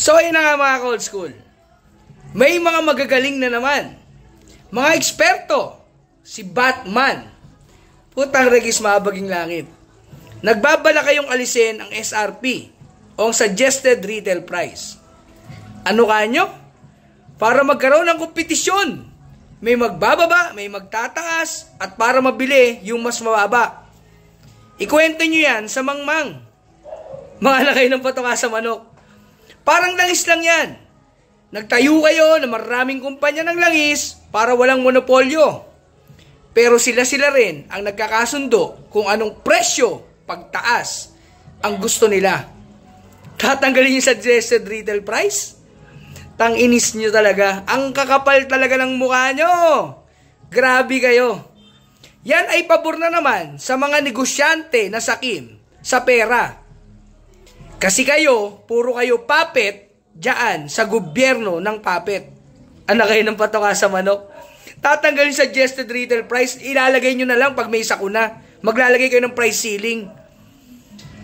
So ayun na nga mga ka-old school. May mga magagaling na naman. Mga eksperto. Si Batman. Putang regis mabaging langit. Nagbabala kayong alisin ang SRP o ang suggested retail price. Ano kanyo? Para magkaroon ng kompetisyon. May magbababa, may magtataas, at para mabili yung mas mababa. Ikwento nyo yan sa mangmang. Mga lagay ng patoka sa manok. Parang langis lang yan. Nagtayo kayo na maraming kumpanya ng langis para walang monopolyo. Pero sila-sila rin ang nagkakasundo kung anong presyo pagtaas ang gusto nila. Tatanggalin yung suggested retail price? Tang-inis nyo talaga. Ang kakapal talaga ng mukha nyo. Grabe kayo. Yan ay pabor na naman sa mga negosyante na sakim sa pera. Kasi kayo, puro kayo puppet dyan sa gobyerno ng puppet. Anak kayo ng patoka sa manok. Tatanggalin yung suggested retail price, ilalagay nyo na lang pag may sakuna. Maglalagay kayo ng price ceiling.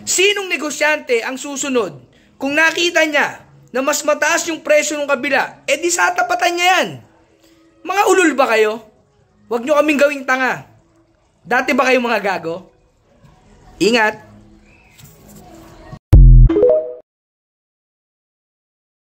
Sinong negosyante ang susunod? Kung nakita niya na mas mataas yung presyo ng kabila, di satapatan niya yan. Mga ulol ba kayo? Huwag nyo kaming gawing tanga. Dati ba kayo mga gago? Ingat!